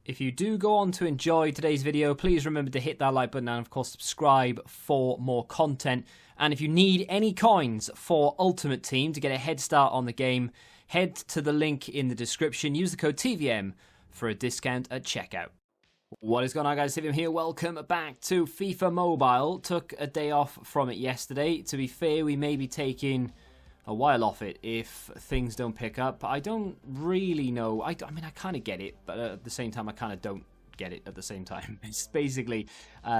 If you do go on to enjoy today's video, please remember to hit that like button and of course subscribe for more content. And if you need any coins for Ultimate Team to get a head start on the game, head to the link in the description. Use the code TVM for a discount at checkout. What is going on, guys? TVM here. Welcome back to FIFA Mobile. Took a day off from it yesterday. To be fair, we may be taking a while off it if things don't pick up. I don't really know. I mean, I kind of get it, but at the same time, I kind of don't get it at the same time. It's basically,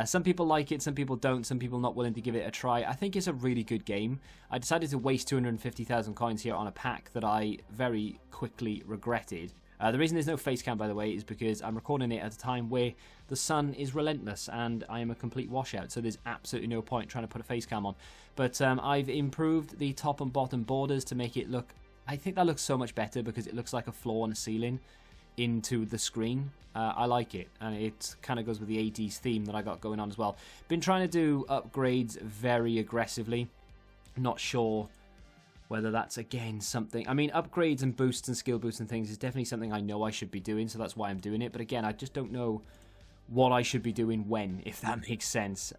some people like it, some people don't, some people not willing to give it a try. I think it's a really good game. I decided to waste 250,000 coins here on a pack that I very quickly regretted. The reason there's no face cam, by the way, is because I'm recording it at a time where the sun is relentless and I am a complete washout, so there's absolutely no point trying to put a face cam on. But I've improved the top and bottom borders to make it look, I think that looks so much better because it looks like a floor and a ceiling into the screen. I like it, and it kind of goes with the 80s theme that I got going on as well. Been trying to do upgrades very aggressively. Not sure whether that's, again, something... I mean, upgrades and boosts and skill boosts and things is definitely something I know I should be doing, so that's why I'm doing it. But again, I just don't know what I should be doing when, if that makes sense.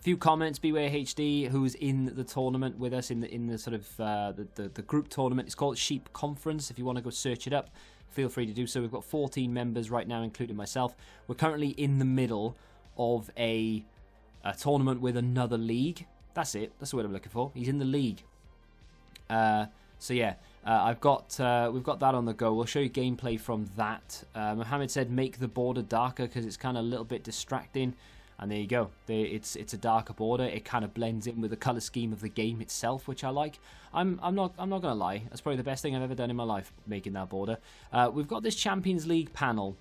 Few comments, Beware HD, who's in the tournament with us, in the sort of the group tournament. It's called Sheep Conference. If you want to go search it up, feel free to do so. We've got 14 members right now, including myself. We're currently in the middle of a tournament with another league. That's it. That's the word I'm looking for. He's in the league. So yeah, we've got that on the go. We'll show you gameplay from that. Mohammed said make the border darker because it's kind of a little bit distracting. And there you go. It's a darker border. It kind of blends in with the color scheme of the game itself, which I like. I'm not gonna lie. That's probably the best thing I've ever done in my life, making that border. We've got this Champions League panel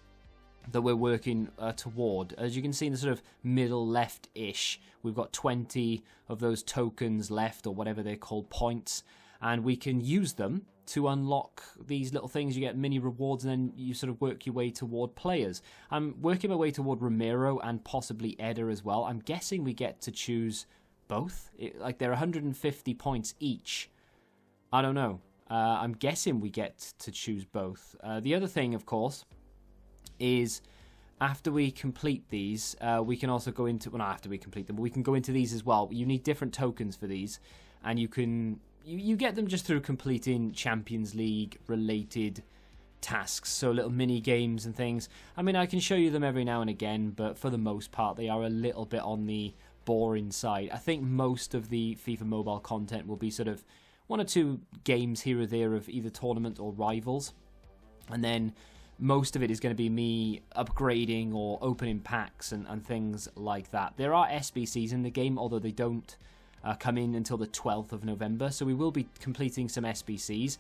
that we're working toward. As you can see in the sort of middle left-ish, we've got 20 of those tokens left, or whatever they're called, points, and we can use them to unlock these little things. You get mini rewards, and then you sort of work your way toward players. I'm working my way toward Romero and possibly Eder as well. I'm guessing we get to choose both. Like, they're 150 points each. I don't know. I'm guessing we get to choose both. The other thing, of course, is after we complete these, we can also go into, well, not after we complete them, but we can go into these as well. You need different tokens for these, and you can, you get them just through completing Champions League related tasks, so little mini games and things. I mean, I can show you them every now and again, but for the most part, they are a little bit on the boring side. I think most of the FIFA Mobile content will be sort of 1 or 2 games here or there of either tournament or rivals, and then most of it is going to be me upgrading or opening packs and things like that. There are SBCs in the game, although they don't come in until the 12th of November, so we will be completing some SBCs.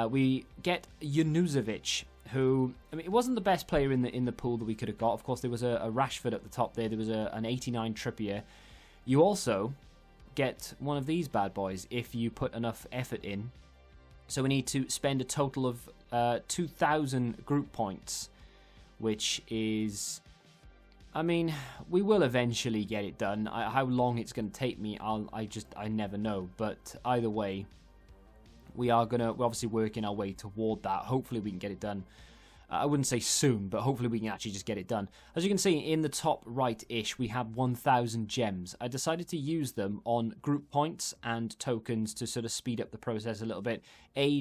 We get Junuzovic, who, I mean, it wasn't the best player in the pool that we could have got. Of course, there was a Rashford at the top there. There was an 89 Trippier. You also get one of these bad boys if you put enough effort in. So we need to spend a total of 2,000 group points, which is, I mean, we will eventually get it done. How long it's going to take me, I never know. But either way, we're obviously working our way toward that. Hopefully we can get it done. I wouldn't say soon, but hopefully we can actually just get it done. As you can see in the top right-ish, we have 1,000 gems. I decided to use them on group points and tokens to sort of speed up the process a little bit.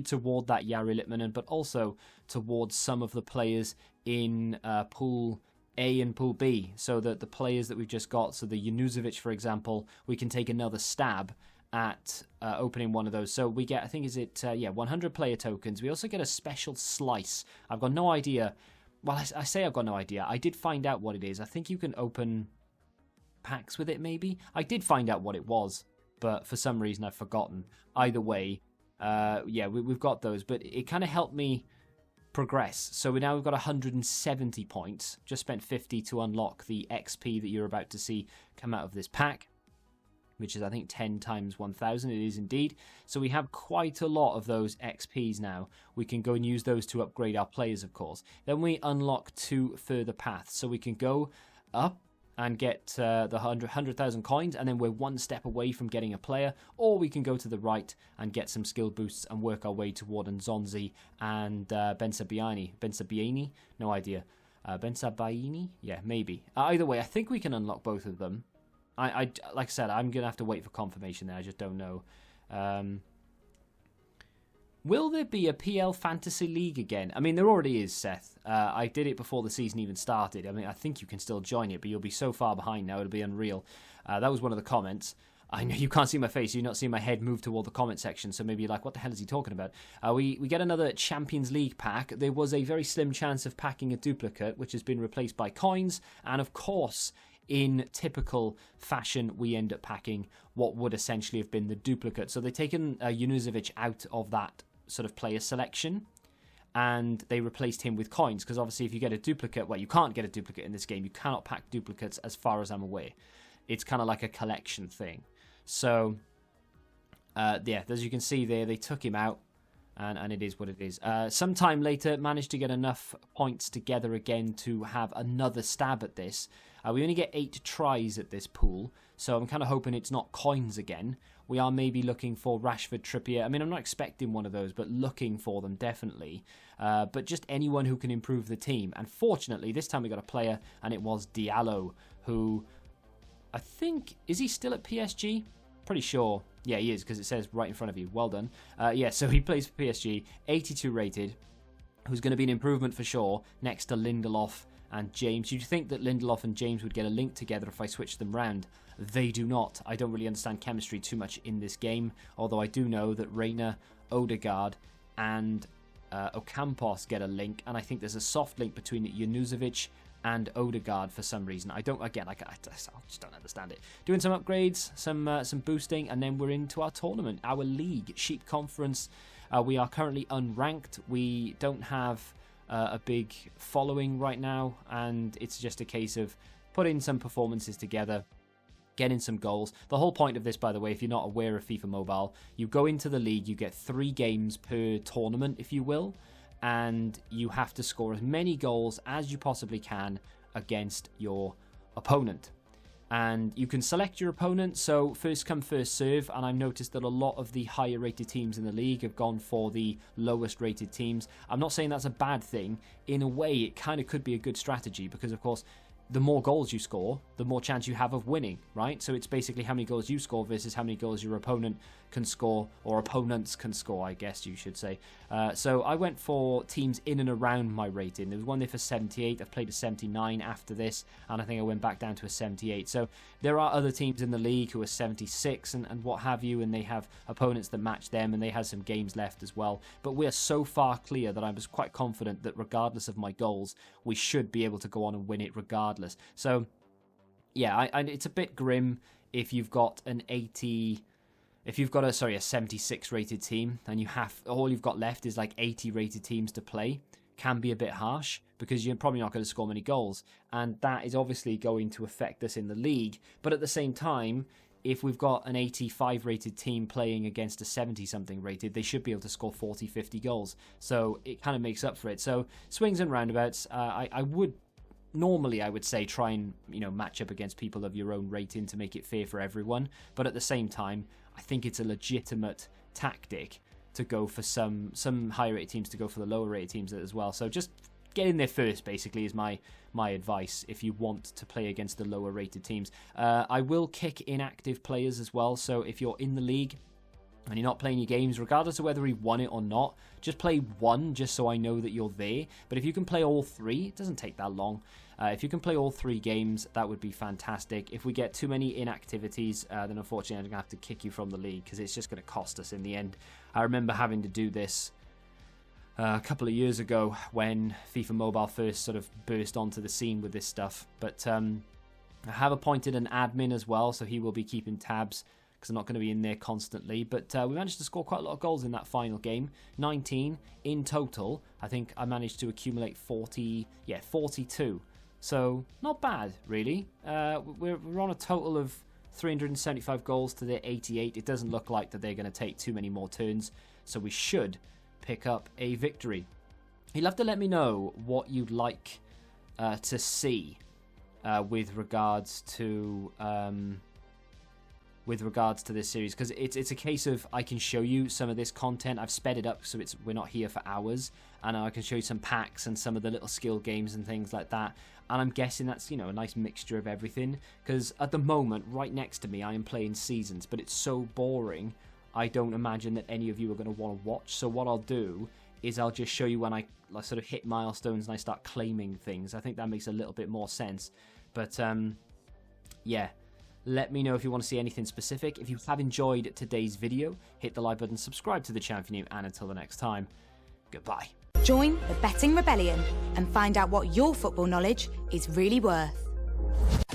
Toward that Jari Litmanen, but also towards some of the players in Pool A and Pool B. So that the players that we've just got, so the Junuzovic, for example, we can take another stab at opening one of those. So we get, I think, 100 player tokens. We also get a special slice. I've got no idea. Well, I say I've got no idea. I did find out what it is. I think you can open packs with it, maybe. I did find out what it was, but for some reason I've forgotten. Either way, yeah, we've got those, but it kind of helped me progress. So we've got 170 points. Just spent 50 to unlock the XP that you're about to see come out of this pack, which is, I think, 10 times 1,000. It is indeed. So we have quite a lot of those XPs now. We can go and use those to upgrade our players, of course. Then we unlock 2 further paths. So we can go up and get the 100,000 coins, and then we're one step away from getting a player, or we can go to the right and get some skill boosts and work our way toward Nzonzi and Bensabiani, no idea. Bensabaini? Yeah, maybe. Either way, I think we can unlock both of them. Like I said, I'm going to have to wait for confirmation there. I just don't know. Will there be a PL Fantasy League again? I mean, there already is, Seth. I did it before the season even started. I mean, I think you can still join it, but you'll be so far behind now, it'll be unreal. That was one of the comments. I know you can't see my face, you're not seeing my head move toward the comment section, so maybe you're like, what the hell is he talking about? We get another Champions League pack. There was a very slim chance of packing a duplicate, which has been replaced by coins, and of course, in typical fashion, we end up packing what would essentially have been the duplicate. So they've taken Junuzovic out of that sort of player selection, and they replaced him with coins, because obviously if you get a duplicate, well, you can't get a duplicate in this game. You cannot pack duplicates as far as I'm aware. It's kind of like a collection thing. So yeah, as you can see there, they took him out, and it is what it is. Sometime later, managed to get enough points together again to have another stab at this. We only get 8 tries at this pool, so I'm kind of hoping it's not coins again. We are maybe looking for Rashford, Trippier. I mean, I'm not expecting one of those, but looking for them, definitely. But just anyone who can improve the team. And fortunately, this time we got a player, and it was Diallo, who I think, is he still at PSG? Pretty sure. Yeah, he is, because it says right in front of you. Well done. Yeah, so he plays for PSG, 82 rated, who's going to be an improvement for sure, next to Lindelof and James. You'd think that Lindelof and James would get a link together if I switched them round. They do not. I don't really understand chemistry too much in this game, although I do know that Reina, Odegaard, and Ocampos get a link, and I think there's a soft link between Junuzovic and Odegaard for some reason. I just don't understand it. Doing some upgrades, some boosting, and then we're into our tournament, our league, Sheep Conference. We are currently unranked. We don't have a big following right now, and it's just a case of putting some performances together, getting some goals. The whole point of this, by the way, if you're not aware of FIFA Mobile, you go into the league, you get 3 games per tournament, if you will, and you have to score as many goals as you possibly can against your opponent. And you can select your opponent, so first come, first serve, and I've noticed that a lot of the higher rated teams in the league have gone for the lowest rated teams. I'm not saying that's a bad thing. In a way, it kind of could be a good strategy, because of course, the more goals you score, the more chance you have of winning, right? So it's basically how many goals you score versus how many goals your opponent can score, or opponents can score, I guess you should say. So I went for teams in and around my rating. There was one there for 78. I've played a 79 after this, and I think I went back down to a 78. So there are other teams in the league who are 76 and what have you, and they have opponents that match them, and they had some games left as well. But we are so far clear that I was quite confident that regardless of my goals, we should be able to go on and win it regardless. So yeah, it's a bit grim if you've got an 80... If you've got a 76 rated team, and all you've got left is like 80 rated teams to play, can be a bit harsh, because you're probably not going to score many goals, and that is obviously going to affect us in the league. But at the same time, if we've got an 85 rated team playing against a 70 something rated, they should be able to score 40-50 goals, so it kind of makes up for it. So swings and roundabouts. Normally, I would say try and match up against people of your own rating to make it fair for everyone. But at the same time, I think it's a legitimate tactic to go for some higher rated teams to go for the lower rated teams as well. So just get in there first, basically, is my advice if you want to play against the lower rated teams. I will kick inactive players as well. So if you're in the league and you're not playing your games, regardless of whether he won it or not, just play one just so I know that you're there. But if you can play all 3, it doesn't take that long. If you can play all 3 games, that would be fantastic. If we get too many inactivities, then unfortunately I'm going to have to kick you from the league, because it's just going to cost us in the end. I remember having to do this a couple of years ago when FIFA Mobile first sort of burst onto the scene with this stuff. But I have appointed an admin as well, so he will be keeping tabs, because I'm not going to be in there constantly. But we managed to score quite a lot of goals in that final game. 19 in total. I think I managed to accumulate 42. So not bad, really. We're on a total of 375 goals to their 88. It doesn't look like that they're going to take too many more turns, so we should pick up a victory. You'll have to let me know what you'd like to see with regards to this series, because it's a case of I can show you some of this content. I've sped it up so we're not here for hours, and I can show you some packs and some of the little skill games and things like that. And I'm guessing that's, you know, a nice mixture of everything, because at the moment right next to me I am playing Seasons, but it's so boring I don't imagine that any of you are going to want to watch. So what I'll do is I'll just show you when I sort of hit milestones and I start claiming things. I think that makes a little bit more sense. But yeah, let me know if you want to see anything specific. If you have enjoyed today's video, hit the like button, subscribe to the channel if you're new, and until the next time, goodbye. Join the Betting Rebellion and find out what your football knowledge is really worth.